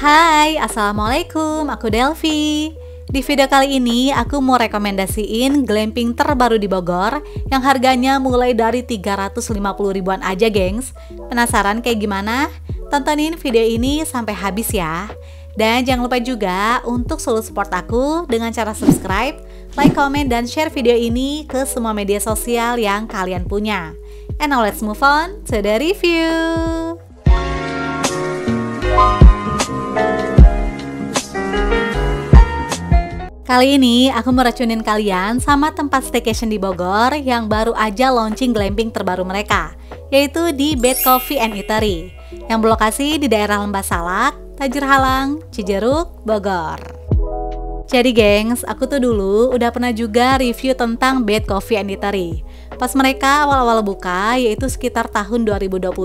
Hai, Assalamualaikum, aku Delvi. Di video kali ini aku mau rekomendasiin glamping terbaru di Bogor yang harganya mulai dari 350 ribuan aja, gengs. Penasaran kayak gimana? Tontonin video ini sampai habis ya. Dan jangan lupa juga untuk selalu support aku dengan cara subscribe, like, comment, dan share video ini ke semua media sosial yang kalian punya. And now let's move on to the review. Kali ini aku meracunin kalian sama tempat staycation di Bogor yang baru aja launching glamping terbaru mereka, yaitu di Bed Coffee and Eatery yang berlokasi di daerah Lembah Salak, Tajur Halang, Cijeruk, Bogor. Jadi gengs, aku tuh dulu udah pernah juga review tentang Bed Coffee and Eatery pas mereka awal-awal buka, yaitu sekitar tahun 2022.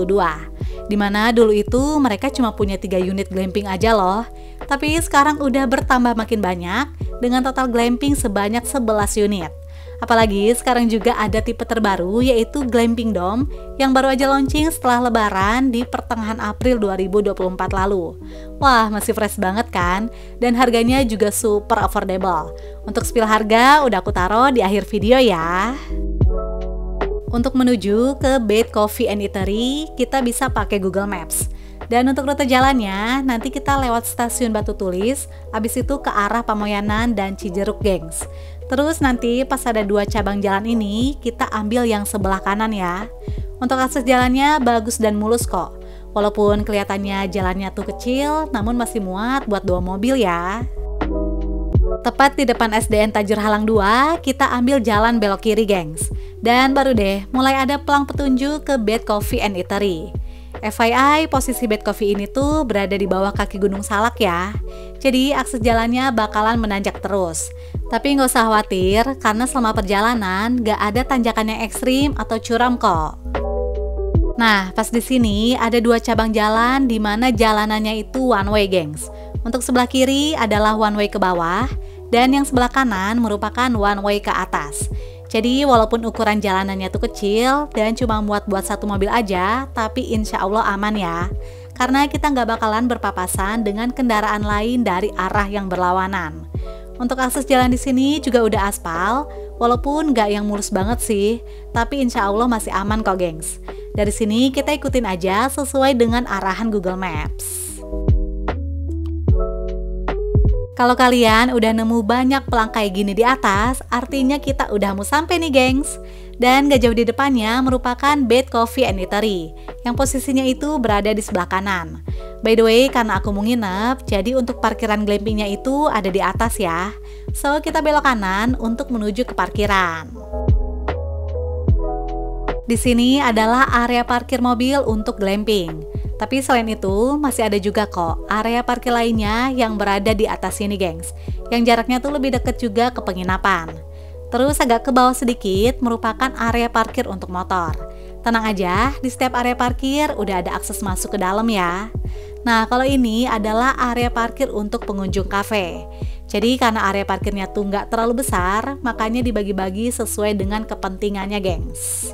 Dimana dulu itu mereka cuma punya 3 unit glamping aja loh. Tapi sekarang udah bertambah makin banyak dengan total glamping sebanyak 11 unit. Apalagi sekarang juga ada tipe terbaru yaitu Glamping Dome yang baru aja launching setelah lebaran di pertengahan April 2024 lalu. Wah, masih fresh banget kan? Dan harganya juga super affordable. Untuk spill harga udah aku taruh di akhir video ya. Untuk menuju ke Bed Coffee and Eatery, kita bisa pakai Google Maps. Dan untuk rute jalannya, nanti kita lewat stasiun Batu Tulis, habis itu ke arah Pamoyanan dan Cijeruk, gengs. Terus nanti pas ada 2 cabang jalan ini, kita ambil yang sebelah kanan ya. Untuk akses jalannya bagus dan mulus kok. Walaupun kelihatannya jalannya tuh kecil, namun masih muat buat 2 mobil ya. Tepat di depan SDN Tajur Halang 2, kita ambil jalan belok kiri, gengs. Dan baru deh, mulai ada pelang petunjuk ke Bed Coffee and Eatery. FYI, posisi Bed Coffee ini tuh berada di bawah kaki Gunung Salak ya. Jadi akses jalannya bakalan menanjak terus. Tapi nggak usah khawatir, karena selama perjalanan nggak ada tanjakan yang ekstrim atau curam kok. Nah, pas di sini ada 2 cabang jalan di mana jalanannya itu one way, gengs. Untuk sebelah kiri adalah one way ke bawah, dan yang sebelah kanan merupakan one way ke atas. Jadi walaupun ukuran jalanannya tuh kecil dan cuma muat buat 1 mobil aja, tapi insya Allah aman ya. Karena kita nggak bakalan berpapasan dengan kendaraan lain dari arah yang berlawanan. Untuk akses jalan di sini juga udah aspal, walaupun nggak yang mulus banget sih, tapi insya Allah masih aman kok, gengs. Dari sini kita ikutin aja sesuai dengan arahan Google Maps. Kalau kalian udah nemu banyak pelang kayak gini di atas, artinya kita udah mau sampai nih, gengs. Dan gak jauh di depannya merupakan Bed Coffee and Eatery, yang posisinya itu berada di sebelah kanan. By the way, karena aku mau nginep, jadi untuk parkiran glampingnya itu ada di atas ya. So, kita belok kanan untuk menuju ke parkiran. Di sini adalah area parkir mobil untuk glamping. Tapi selain itu, masih ada juga kok area parkir lainnya yang berada di atas sini, gengs. Yang jaraknya tuh lebih deket juga ke penginapan. Terus agak ke bawah sedikit merupakan area parkir untuk motor. Tenang aja, di setiap area parkir udah ada akses masuk ke dalam ya. Nah, kalau ini adalah area parkir untuk pengunjung kafe. Jadi karena area parkirnya tuh nggak terlalu besar, makanya dibagi-bagi sesuai dengan kepentingannya, gengs.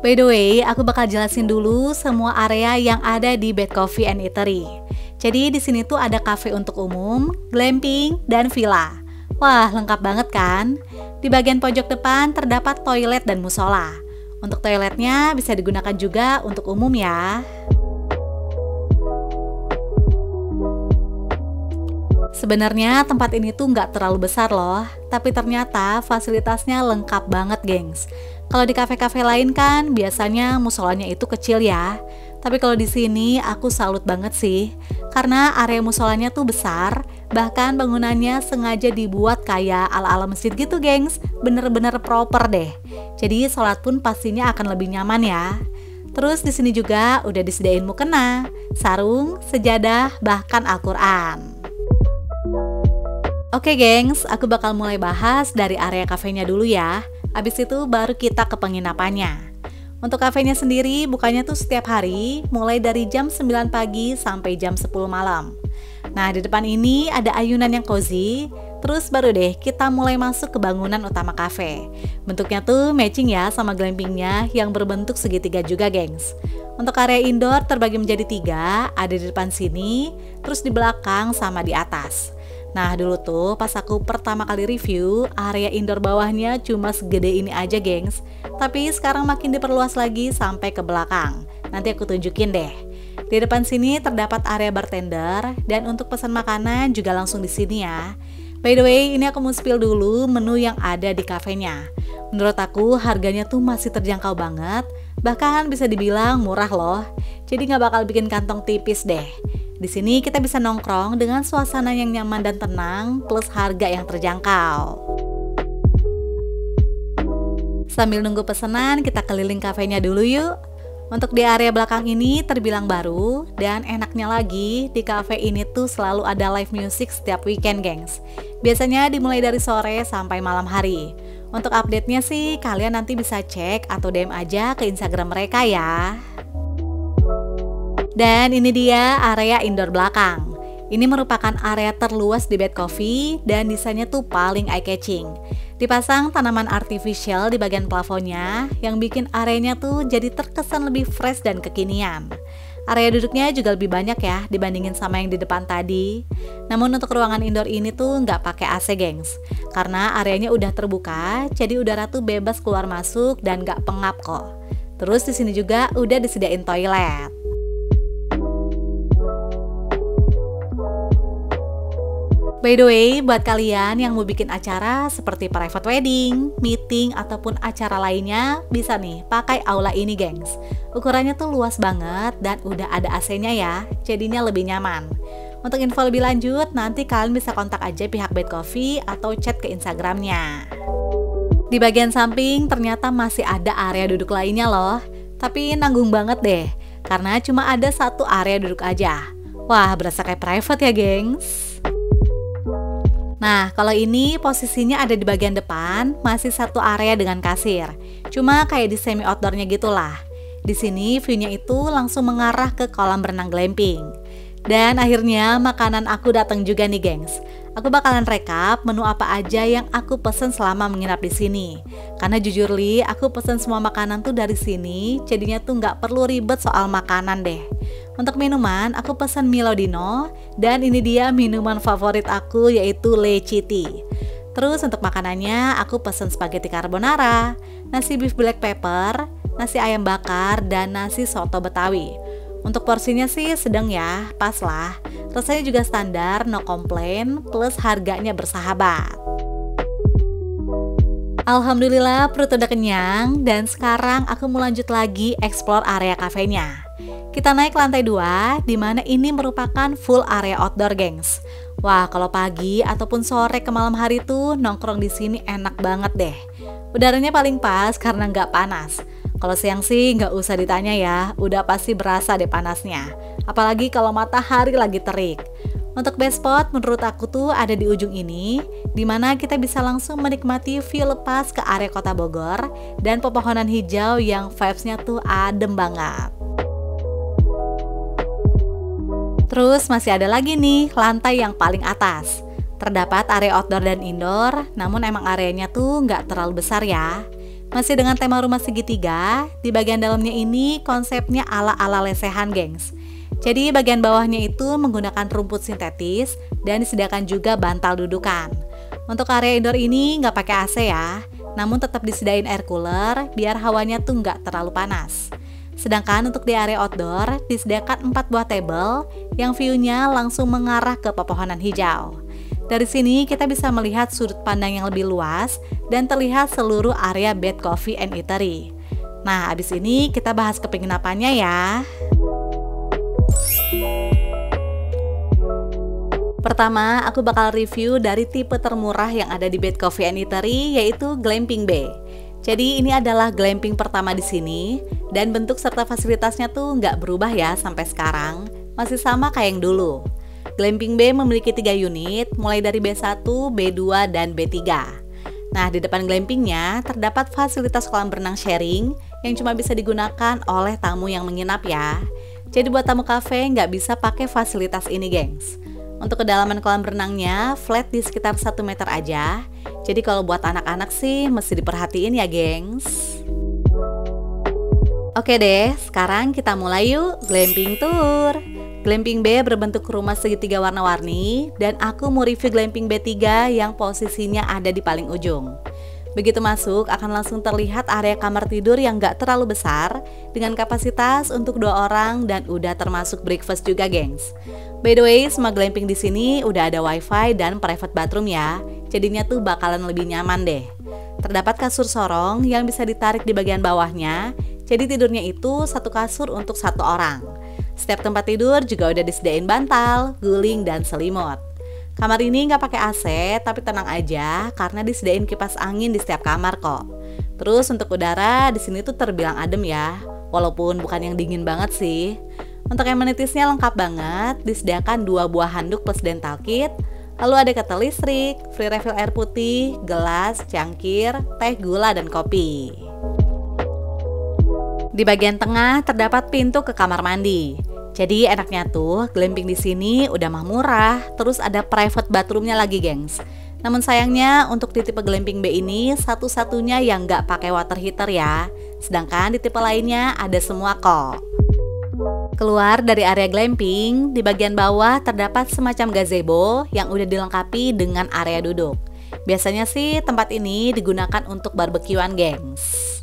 By the way, aku bakal jelasin dulu semua area yang ada di Bed Coffee and Eatery. Jadi di sini tuh ada cafe untuk umum, glamping, dan villa. Wah, lengkap banget kan? Di bagian pojok depan terdapat toilet dan musola. Untuk toiletnya bisa digunakan juga untuk umum ya. Sebenarnya tempat ini tuh nggak terlalu besar loh, tapi ternyata fasilitasnya lengkap banget, gengs. Kalau di kafe-kafe lain kan biasanya musolanya itu kecil ya. Tapi kalau di sini aku salut banget sih, karena area musolanya tuh besar, bahkan bangunannya sengaja dibuat kayak ala-ala masjid gitu, gengs. Bener-bener proper deh. Jadi sholat pun pastinya akan lebih nyaman ya. Terus di sini juga udah disediain mukena, sarung, sejadah, bahkan Al-Quran. Oke, gengs, aku bakal mulai bahas dari area kafenya dulu ya. Abis itu baru kita ke penginapannya. Untuk kafenya sendiri bukanya tuh setiap hari, mulai dari jam 9 pagi sampai jam 10 malam. Nah, di depan ini ada ayunan yang cozy. Terus baru deh kita mulai masuk ke bangunan utama kafe. Bentuknya tuh matching ya sama glampingnya yang berbentuk segitiga juga, gengs. Untuk area indoor terbagi menjadi 3, ada di depan sini, terus di belakang sama di atas. Nah dulu tuh pas aku pertama kali review, area indoor bawahnya cuma segede ini aja gengs. Tapi sekarang makin diperluas lagi sampai ke belakang. Nanti aku tunjukin deh. Di depan sini terdapat area bartender, dan untuk pesan makanan juga langsung di sini ya. By the way, ini aku mau spill dulu menu yang ada di kafenya. Menurut aku harganya tuh masih terjangkau banget, bahkan bisa dibilang murah loh. Jadi nggak bakal bikin kantong tipis deh. Di sini kita bisa nongkrong dengan suasana yang nyaman dan tenang, plus harga yang terjangkau. Sambil nunggu pesanan, kita keliling kafenya dulu yuk. Untuk di area belakang ini terbilang baru, dan enaknya lagi di cafe ini tuh selalu ada live music setiap weekend gengs. Biasanya dimulai dari sore sampai malam hari. Untuk update-nya sih kalian nanti bisa cek atau DM aja ke Instagram mereka ya. Dan ini dia area indoor belakang. Ini merupakan area terluas di Bad Coffee dan desainnya tuh paling eye-catching. Dipasang tanaman artificial di bagian plafonnya yang bikin areanya tuh jadi terkesan lebih fresh dan kekinian. Area duduknya juga lebih banyak ya dibandingin sama yang di depan tadi. Namun untuk ruangan indoor ini tuh nggak pakai AC gengs. Karena areanya udah terbuka, jadi udara tuh bebas keluar masuk dan nggak pengap kok. Terus di sini juga udah disediain toilet. By the way, buat kalian yang mau bikin acara seperti private wedding, meeting, ataupun acara lainnya, bisa nih pakai aula ini gengs. Ukurannya tuh luas banget dan udah ada AC-nya ya, jadinya lebih nyaman. Untuk info lebih lanjut, nanti kalian bisa kontak aja pihak Bad Coffee atau chat ke Instagramnya. Di bagian samping ternyata masih ada area duduk lainnya loh, tapi nanggung banget deh, karena cuma ada satu area duduk aja. Wah, berasa kayak private ya gengs. Nah, kalau ini posisinya ada di bagian depan, masih satu area dengan kasir. Cuma kayak di semi outdoornya gitulah. Di sini view-nya itu langsung mengarah ke kolam renang glamping. Dan akhirnya makanan aku datang juga nih gengs. Aku bakalan rekap menu apa aja yang aku pesen selama menginap di sini. Karena jujur li, aku pesen semua makanan tuh dari sini, jadinya tuh nggak perlu ribet soal makanan deh. Untuk minuman, aku pesan Milo Dino, dan ini dia minuman favorit aku yaitu Lychee Tea. Terus untuk makanannya, aku pesan spaghetti carbonara, nasi beef black pepper, nasi ayam bakar, dan nasi soto betawi. Untuk porsinya sih sedang ya, pas lah. Rasanya juga standar, no complain, plus harganya bersahabat. Alhamdulillah perut udah kenyang, dan sekarang aku mau lanjut lagi explore area kafenya. Kita naik lantai 2, di mana ini merupakan full area outdoor gengs. Wah, kalau pagi ataupun sore ke malam hari tuh nongkrong di sini enak banget deh. Udaranya paling pas karena nggak panas. Kalau siang sih nggak usah ditanya ya, udah pasti berasa deh panasnya. Apalagi kalau matahari lagi terik. Untuk best spot menurut aku tuh ada di ujung ini, di mana kita bisa langsung menikmati view lepas ke area kota Bogor dan pepohonan hijau yang vibes-nya tuh adem banget. Terus masih ada lagi nih lantai yang paling atas. Terdapat area outdoor dan indoor, namun emang areanya tuh nggak terlalu besar ya. Masih dengan tema rumah segitiga, di bagian dalamnya ini konsepnya ala-ala lesehan gengs. Jadi bagian bawahnya itu menggunakan rumput sintetis dan disediakan juga bantal dudukan. Untuk area indoor ini nggak pakai AC ya, namun tetap disediain air cooler biar hawanya tuh nggak terlalu panas. Sedangkan untuk di area outdoor disediakan 4 buah table yang view-nya langsung mengarah ke pepohonan hijau. Dari sini kita bisa melihat sudut pandang yang lebih luas dan terlihat seluruh area Bad Coffee and Eatery. Nah, abis ini kita bahas ke penginapannya ya. Pertama, aku bakal review dari tipe termurah yang ada di Bad Coffee and Eatery, yaitu Glamping Bay. Jadi ini adalah glamping pertama di sini, dan bentuk serta fasilitasnya tuh nggak berubah ya sampai sekarang, masih sama kayak yang dulu. Glamping Bay memiliki 3 unit, mulai dari B1, B2, dan B3. Nah, di depan glampingnya terdapat fasilitas kolam renang sharing yang cuma bisa digunakan oleh tamu yang menginap ya. Jadi buat tamu kafe nggak bisa pakai fasilitas ini gengs. Untuk kedalaman kolam renangnya flat di sekitar 1 meter aja. Jadi kalau buat anak-anak sih mesti diperhatiin ya gengs. Oke deh, sekarang kita mulai yuk glamping tour. Glamping B berbentuk rumah segitiga warna-warni, dan aku mau review glamping B3 yang posisinya ada di paling ujung. Begitu masuk, akan langsung terlihat area kamar tidur yang gak terlalu besar, dengan kapasitas untuk 2 orang dan udah termasuk breakfast juga, gengs. By the way, semua glamping di sini udah ada wifi dan private bathroom ya, jadinya tuh bakalan lebih nyaman deh. Terdapat kasur sorong yang bisa ditarik di bagian bawahnya, jadi tidurnya itu 1 kasur untuk 1 orang. Setiap tempat tidur juga udah disediain bantal, guling, dan selimut. Kamar ini nggak pakai AC, tapi tenang aja karena disediain kipas angin di setiap kamar kok. Terus untuk udara di sini tuh terbilang adem ya, walaupun bukan yang dingin banget sih. Untuk amenities-nya lengkap banget, disediakan 2 buah handuk plus dental kit, lalu ada ketel listrik, free refill air putih, gelas, cangkir, teh, gula, dan kopi. Di bagian tengah terdapat pintu ke kamar mandi. Jadi enaknya tuh glamping di sini udah mah murah, terus ada private bathroomnya lagi, gengs. Namun sayangnya untuk di tipe glamping B ini satu-satunya yang nggak pakai water heater ya. Sedangkan di tipe lainnya ada semua kok. Keluar dari area glamping, di bagian bawah terdapat semacam gazebo yang udah dilengkapi dengan area duduk. Biasanya sih tempat ini digunakan untuk barbekyuan, gengs.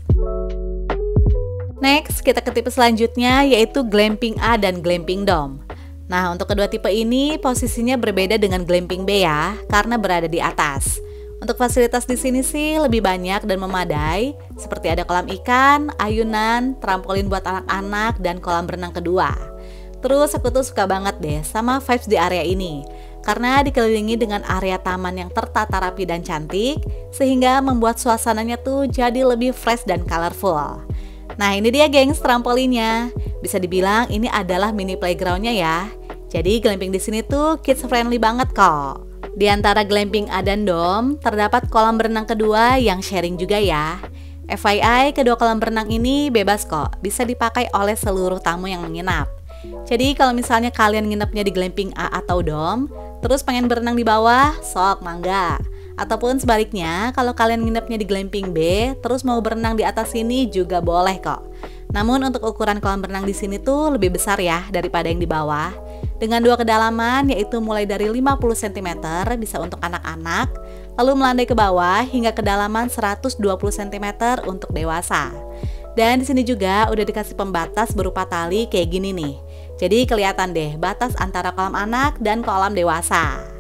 Next, kita ke tipe selanjutnya yaitu glamping A dan glamping dome. Nah, untuk kedua tipe ini posisinya berbeda dengan glamping B ya, karena berada di atas. Untuk fasilitas di sini sih lebih banyak dan memadai, seperti ada kolam ikan, ayunan, trampolin buat anak-anak, dan kolam renang kedua. Terus aku tuh suka banget deh sama vibes di area ini, karena dikelilingi dengan area taman yang tertata rapi dan cantik, sehingga membuat suasananya tuh jadi lebih fresh dan colorful. Nah ini dia gengs trampolinnya. Bisa dibilang ini adalah mini playgroundnya ya. Jadi glamping di sini tuh kids friendly banget kok. Di antara glamping A dan dome terdapat kolam berenang kedua yang sharing juga ya. FYI, kedua kolam berenang ini bebas kok, bisa dipakai oleh seluruh tamu yang menginap. Jadi kalau misalnya kalian nginepnya di glamping A atau dome, terus pengen berenang di bawah, sok mangga. Ataupun sebaliknya, kalau kalian nginepnya di glamping B, terus mau berenang di atas sini juga boleh kok. Namun untuk ukuran kolam berenang di sini tuh lebih besar ya daripada yang di bawah. Dengan 2 kedalaman yaitu mulai dari 50 cm bisa untuk anak-anak, lalu melandai ke bawah hingga kedalaman 120 cm untuk dewasa. Dan di sini juga udah dikasih pembatas berupa tali kayak gini nih. Jadi kelihatan deh batas antara kolam anak dan kolam dewasa.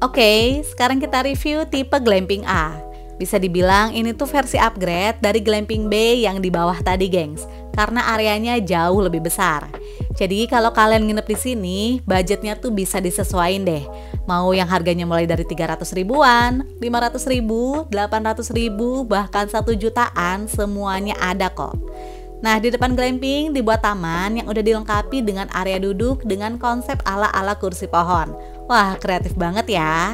Oke, sekarang kita review tipe glamping A. Bisa dibilang ini tuh versi upgrade dari glamping B yang di bawah tadi, gengs, karena areanya jauh lebih besar. Jadi kalau kalian nginep di sini, budgetnya tuh bisa disesuaiin deh. Mau yang harganya mulai dari 300 ribuan, 500 ribu, 800 ribu, bahkan 1 jutaan, semuanya ada kok. Nah, di depan glamping dibuat taman yang udah dilengkapi dengan area duduk dengan konsep ala-ala kursi pohon. Wah, kreatif banget ya.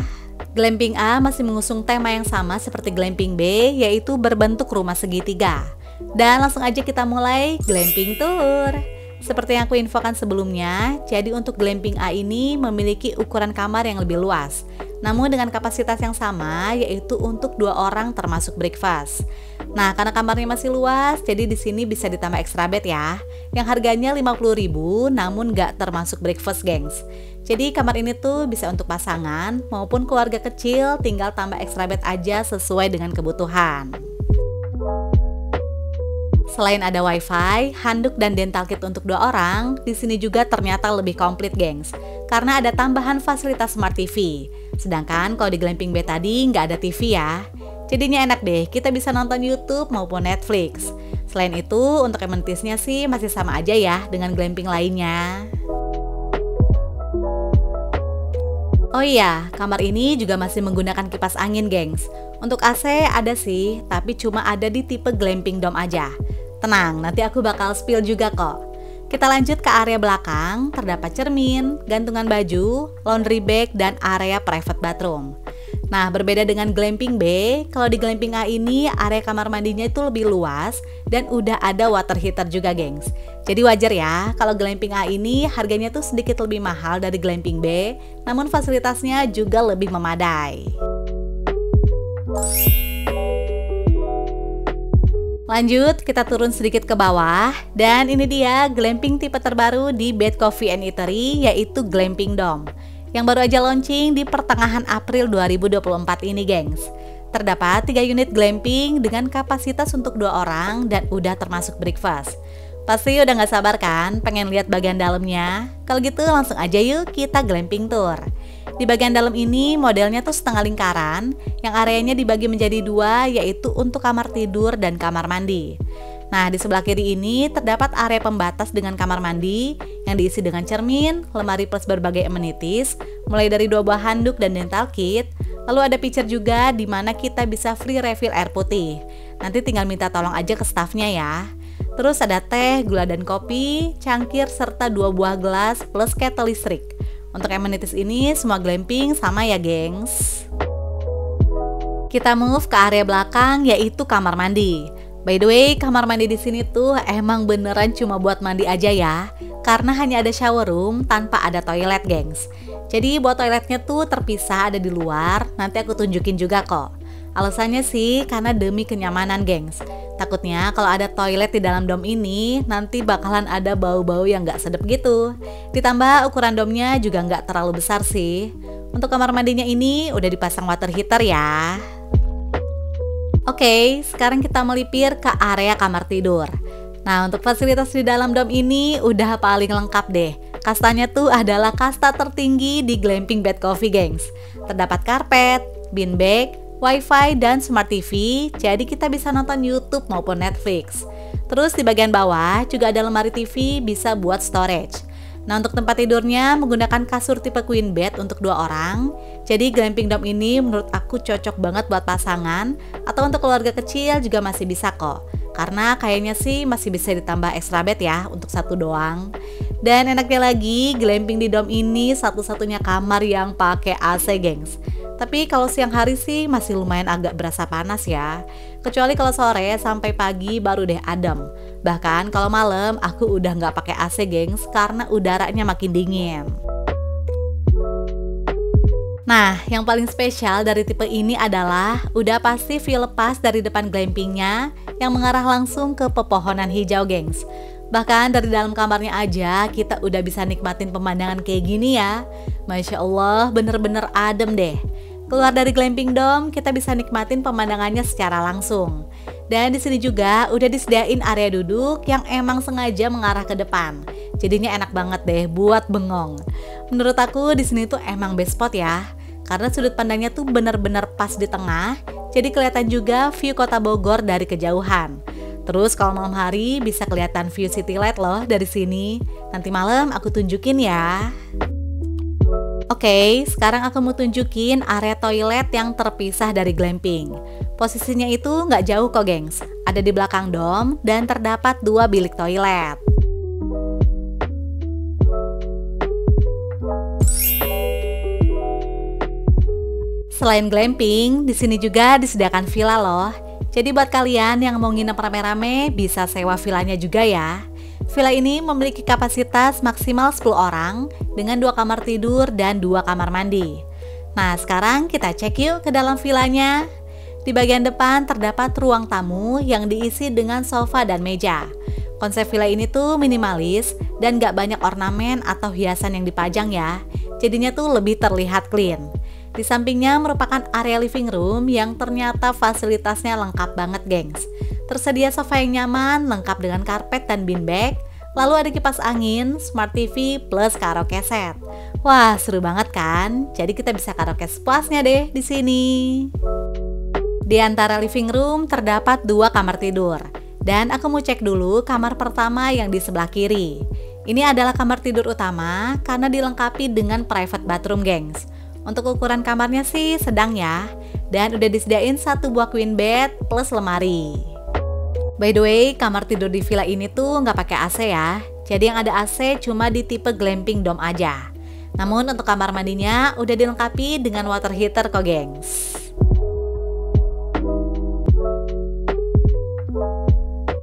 Glamping A masih mengusung tema yang sama seperti glamping B, yaitu berbentuk rumah segitiga. Dan langsung aja kita mulai glamping tour. Seperti yang aku infokan sebelumnya, jadi untuk glamping A ini memiliki ukuran kamar yang lebih luas. Namun dengan kapasitas yang sama, yaitu untuk 2 orang termasuk breakfast. Nah, karena kamarnya masih luas, jadi di sini bisa ditambah extra bed ya, yang harganya 50 ribu, namun nggak termasuk breakfast, gengs. Jadi kamar ini tuh bisa untuk pasangan maupun keluarga kecil, tinggal tambah extra bed aja sesuai dengan kebutuhan. Selain ada wifi, handuk dan dental kit untuk 2 orang, di sini juga ternyata lebih komplit, gengs, karena ada tambahan fasilitas smart TV. Sedangkan kalau di glamping B tadi nggak ada TV ya. Jadinya enak deh, kita bisa nonton YouTube maupun Netflix. Selain itu, untuk amenities-nya sih masih sama aja ya dengan glamping lainnya. Oh iya, kamar ini juga masih menggunakan kipas angin, gengs. Untuk AC ada sih, tapi cuma ada di tipe glamping dome aja. Tenang, nanti aku bakal spill juga kok. Kita lanjut ke area belakang, terdapat cermin, gantungan baju, laundry bag, dan area private bathroom. Nah, berbeda dengan glamping B, kalau di glamping A ini area kamar mandinya itu lebih luas dan udah ada water heater juga, gengs. Jadi wajar ya, kalau glamping A ini harganya tuh sedikit lebih mahal dari glamping B, namun fasilitasnya juga lebih memadai. Lanjut, kita turun sedikit ke bawah, dan ini dia glamping tipe terbaru di Bed Coffee and Eatery, yaitu Glamping Dome, yang baru aja launching di pertengahan April 2024 ini, gengs. Terdapat 3 unit glamping dengan kapasitas untuk 2 orang dan udah termasuk breakfast. Pasti udah gak sabar kan pengen lihat bagian dalamnya? Kalau gitu langsung aja yuk kita glamping tour. Di bagian dalam ini modelnya tuh setengah lingkaran, yang areanya dibagi menjadi 2, yaitu untuk kamar tidur dan kamar mandi. Nah, di sebelah kiri ini terdapat area pembatas dengan kamar mandi yang diisi dengan cermin, lemari plus berbagai amenities, mulai dari 2 buah handuk dan dental kit. Lalu ada pitcher juga di mana kita bisa free refill air putih. Nanti tinggal minta tolong aja ke staffnya ya. Terus ada teh, gula dan kopi, cangkir, serta 2 buah gelas plus kettle listrik. Untuk amenities ini semua glamping sama ya, gengs. Kita move ke area belakang, yaitu kamar mandi. By the way, kamar mandi di sini tuh emang beneran cuma buat mandi aja ya, karena hanya ada shower room tanpa ada toilet, gengs. Jadi buat toiletnya tuh terpisah ada di luar, nanti aku tunjukin juga kok. Alasannya sih karena demi kenyamanan, gengs. Takutnya kalau ada toilet di dalam dom ini, nanti bakalan ada bau-bau yang gak sedap gitu. Ditambah ukuran domnya juga gak terlalu besar sih. Untuk kamar mandinya ini udah dipasang water heater ya. Oke, sekarang kita melipir ke area kamar tidur. Nah, untuk fasilitas di dalam dom ini udah paling lengkap deh. Kastanya tuh adalah kasta tertinggi di Glamping Bed Coffee, gengs. Terdapat karpet, beanbag, Wi-Fi, dan Smart TV, jadi kita bisa nonton YouTube maupun Netflix. Terus di bagian bawah juga ada lemari TV bisa buat storage. Nah, untuk tempat tidurnya menggunakan kasur tipe queen bed untuk 2 orang. Jadi Glamping Dome ini menurut aku cocok banget buat pasangan, atau untuk keluarga kecil juga masih bisa kok. Karena kayaknya sih masih bisa ditambah extra bed ya untuk 1 doang. Dan enaknya lagi, glamping di dom ini satu-satunya kamar yang pakai AC, gengs. Tapi kalau siang hari sih masih lumayan agak berasa panas ya. Kecuali kalau sore sampai pagi baru deh adem. Bahkan kalau malam aku udah nggak pakai AC, gengs, karena udaranya makin dingin. Nah, yang paling spesial dari tipe ini adalah udah pasti view lepas dari depan glampingnya yang mengarah langsung ke pepohonan hijau, gengs. Bahkan dari dalam kamarnya aja kita udah bisa nikmatin pemandangan kayak gini ya. Masya Allah, bener-bener adem deh. Keluar dari Glamping Dome, kita bisa nikmatin pemandangannya secara langsung. Dan di sini juga udah disediain area duduk yang emang sengaja mengarah ke depan. Jadinya enak banget deh buat bengong. Menurut aku di sini tuh emang best spot ya. Karena sudut pandangnya tuh bener-bener pas di tengah. Jadi kelihatan juga view kota Bogor dari kejauhan. Terus kalau malam hari bisa kelihatan view city light loh dari sini. Nanti malam aku tunjukin ya. Oke, sekarang aku mau tunjukin area toilet yang terpisah dari glamping. Posisinya itu nggak jauh kok, gengs. Ada di belakang dom dan terdapat 2 bilik toilet. Selain glamping, di sini juga disediakan villa loh. Jadi buat kalian yang mau nginep rame-rame bisa sewa villanya juga ya. Villa ini memiliki kapasitas maksimal 10 orang dengan 2 kamar tidur dan 2 kamar mandi. Nah, sekarang kita cek yuk ke dalam villanya. Di bagian depan terdapat ruang tamu yang diisi dengan sofa dan meja. Konsep villa ini tuh minimalis dan gak banyak ornamen atau hiasan yang dipajang ya. Jadinya tuh lebih terlihat clean. Di sampingnya merupakan area living room yang ternyata fasilitasnya lengkap banget, gengs. Tersedia sofa yang nyaman, lengkap dengan karpet dan beanbag. Lalu ada kipas angin, smart TV, plus karaoke set. Wah, seru banget kan? Jadi kita bisa karaoke sepuasnya deh di sini. Di antara living room terdapat 2 kamar tidur. Dan aku mau cek dulu kamar pertama yang di sebelah kiri. Ini adalah kamar tidur utama karena dilengkapi dengan private bathroom, gengs. Untuk ukuran kamarnya sih sedang ya. Dan udah disediain 1 buah queen bed plus lemari. By the way, kamar tidur di villa ini tuh nggak pakai AC ya. Jadi yang ada AC cuma di tipe Glamping Dome aja. Namun untuk kamar mandinya udah dilengkapi dengan water heater kok, gengs.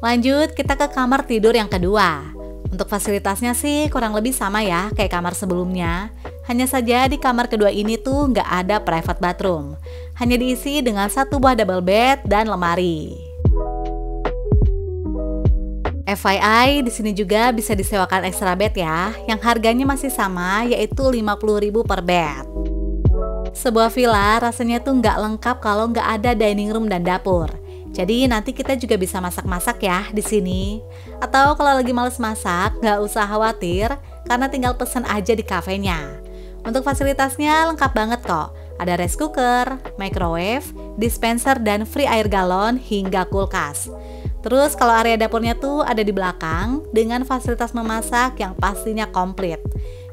Lanjut, kita ke kamar tidur yang kedua. Untuk fasilitasnya sih kurang lebih sama ya kayak kamar sebelumnya. Hanya saja di kamar kedua ini tuh nggak ada private bathroom. Hanya diisi dengan satu buah double bed dan lemari. FYI, di sini juga bisa disewakan extra bed ya, yang harganya masih sama, yaitu 50.000 per bed. Sebuah villa rasanya tuh nggak lengkap kalau nggak ada dining room dan dapur. Jadi nanti kita juga bisa masak-masak ya di sini. Atau kalau lagi males masak, nggak usah khawatir, karena tinggal pesen aja di kafenya. Untuk fasilitasnya lengkap banget kok. Ada rice cooker, microwave, dispenser, dan free air galon hingga kulkas. Terus kalau area dapurnya tuh ada di belakang dengan fasilitas memasak yang pastinya komplit.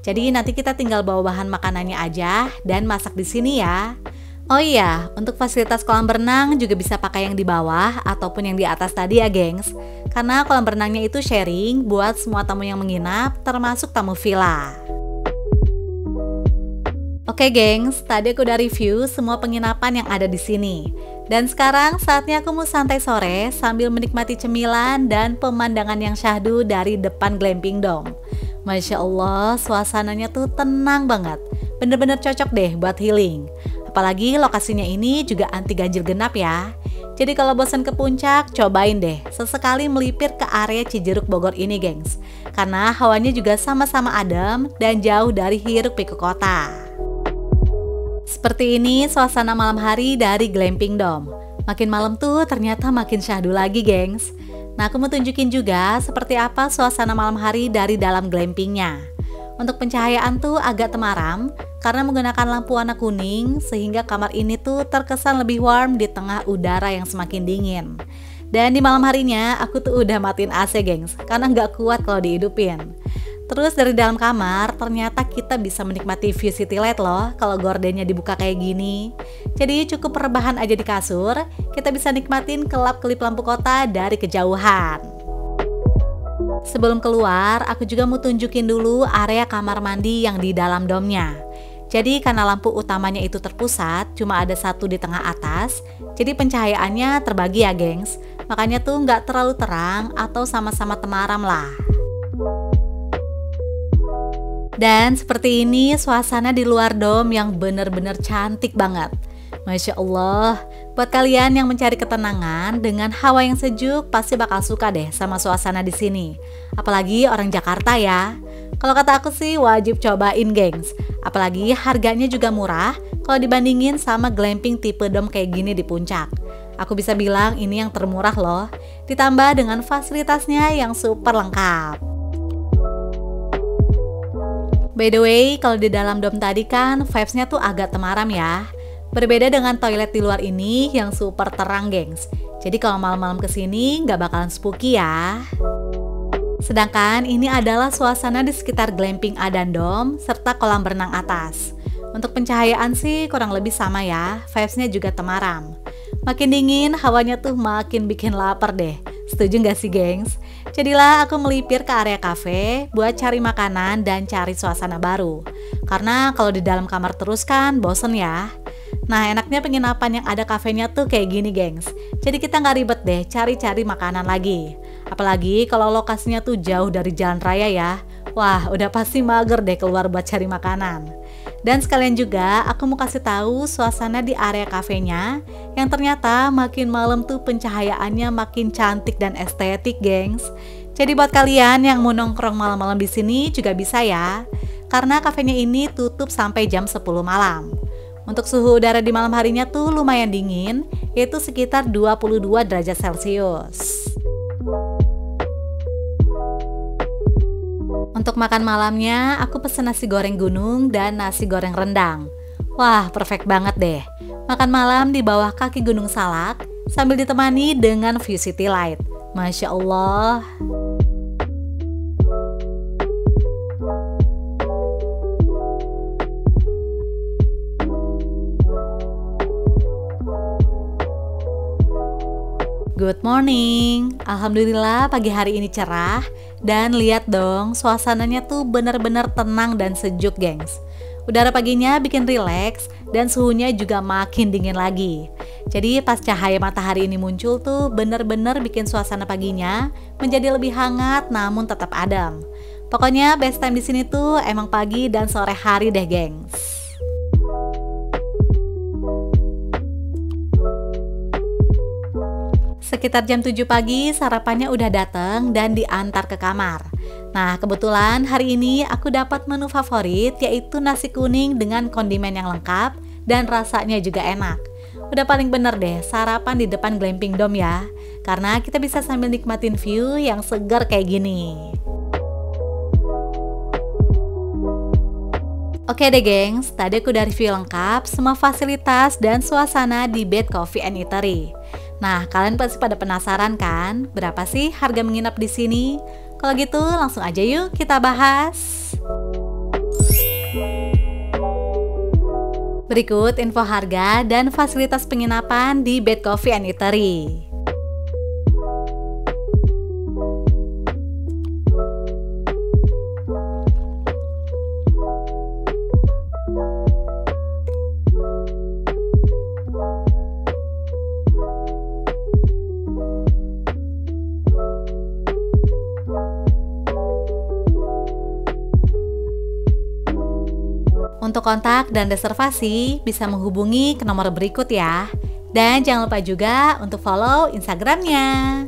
Jadi nanti kita tinggal bawa bahan makanannya aja dan masak di sini ya. Oh iya, untuk fasilitas kolam berenang juga bisa pakai yang di bawah ataupun yang di atas tadi ya gengs. Karena kolam berenangnya itu sharing buat semua tamu yang menginap termasuk tamu villa. Oke gengs, tadi aku udah review semua penginapan yang ada di sini. Dan sekarang saatnya aku mau santai sore sambil menikmati cemilan dan pemandangan yang syahdu dari depan Glamping Dome. Masya Allah, suasananya tuh tenang banget. Bener-bener cocok deh buat healing. Apalagi lokasinya ini juga anti ganjil genap ya. Jadi kalau bosan ke puncak, cobain deh sesekali melipir ke area Cijeruk Bogor ini gengs. Karena hawanya juga sama-sama adem dan jauh dari hiruk pikuk kota. Seperti ini suasana malam hari dari Glamping Dome. Makin malam tuh ternyata makin syahdu lagi gengs. Nah aku mau tunjukin juga seperti apa suasana malam hari dari dalam glampingnya. Untuk pencahayaan tuh agak temaram karena menggunakan lampu warna kuning sehingga kamar ini tuh terkesan lebih warm di tengah udara yang semakin dingin. Dan di malam harinya aku tuh udah matiin AC gengs karena nggak kuat kalau dihidupin. Terus dari dalam kamar ternyata kita bisa menikmati view city light loh kalau gordennya dibuka kayak gini. Jadi cukup rebahan aja di kasur, kita bisa nikmatin kelap-kelip lampu kota dari kejauhan. Sebelum keluar, aku juga mau tunjukin dulu area kamar mandi yang di dalam domnya. Jadi karena lampu utamanya itu terpusat, cuma ada satu di tengah atas, jadi pencahayaannya terbagi ya gengs. Makanya tuh nggak terlalu terang atau sama-sama temaram lah. Dan seperti ini suasana di luar dom yang bener-bener cantik banget. Masya Allah, buat kalian yang mencari ketenangan dengan hawa yang sejuk pasti bakal suka deh sama suasana di sini. Apalagi orang Jakarta ya. Kalau kata aku sih wajib cobain gengs. Apalagi harganya juga murah kalau dibandingin sama glamping tipe dom kayak gini di puncak. Aku bisa bilang ini yang termurah loh. Ditambah dengan fasilitasnya yang super lengkap. By the way, kalau di dalam dom tadi kan vibes-nya tuh agak temaram ya. Berbeda dengan toilet di luar ini yang super terang gengs. Jadi kalau malam-malam kesini nggak bakalan spooky ya. Sedangkan ini adalah suasana di sekitar glamping A dan dom serta kolam berenang atas. Untuk pencahayaan sih kurang lebih sama ya, vibes-nya juga temaram. Makin dingin, hawanya tuh makin bikin lapar deh. Setuju nggak sih gengs? Jadilah aku melipir ke area kafe buat cari makanan dan cari suasana baru. Karena kalau di dalam kamar terus kan bosen ya. Nah enaknya penginapan yang ada kafenya tuh kayak gini gengs. Jadi kita nggak ribet deh cari-cari makanan lagi. Apalagi kalau lokasinya tuh jauh dari jalan raya ya. Wah udah pasti mager deh keluar buat cari makanan. Dan sekalian juga aku mau kasih tahu suasana di area kafenya yang ternyata makin malam tuh pencahayaannya makin cantik dan estetik gengs. Jadi buat kalian yang mau nongkrong malam-malam di sini juga bisa ya. Karena kafenya ini tutup sampai jam 10 malam. Untuk suhu udara di malam harinya tuh lumayan dingin, yaitu sekitar 22 derajat Celcius. Untuk makan malamnya, aku pesen nasi goreng gunung dan nasi goreng rendang. Wah, perfect banget deh. Makan malam di bawah kaki Gunung Salak, sambil ditemani dengan view city light. Masya Allah. Good morning. Alhamdulillah pagi hari ini cerah. Dan lihat dong, suasananya tuh bener-bener tenang dan sejuk gengs. Udara paginya bikin rileks dan suhunya juga makin dingin lagi. Jadi pas cahaya matahari ini muncul tuh bener-bener bikin suasana paginya menjadi lebih hangat namun tetap adem. Pokoknya best time di sini tuh emang pagi dan sore hari deh, gengs. Sekitar jam 7 pagi sarapannya udah dateng dan diantar ke kamar. Nah, kebetulan hari ini aku dapat menu favorit, yaitu nasi kuning dengan kondimen yang lengkap dan rasanya juga enak. Udah paling bener deh sarapan di depan Glamping Dome ya, karena kita bisa sambil nikmatin view yang segar kayak gini. Oke deh gengs, tadi aku udah review lengkap semua fasilitas dan suasana di Bed Coffee and Eatery. Nah, kalian pasti pada penasaran kan, berapa sih harga menginap di sini? Kalau gitu, langsung aja yuk kita bahas. Berikut info harga dan fasilitas penginapan di Bed Coffee and Eatery. Untuk kontak dan reservasi bisa menghubungi ke nomor berikut ya. Dan jangan lupa juga untuk follow Instagramnya.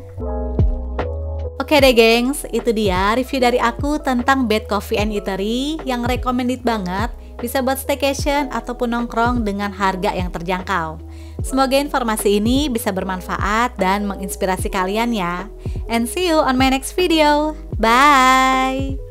Oke deh gengs, itu dia review dari aku tentang Bed Coffee and Eatery yang recommended banget, bisa buat staycation ataupun nongkrong dengan harga yang terjangkau. Semoga informasi ini bisa bermanfaat dan menginspirasi kalian ya. And see you on my next video. Bye!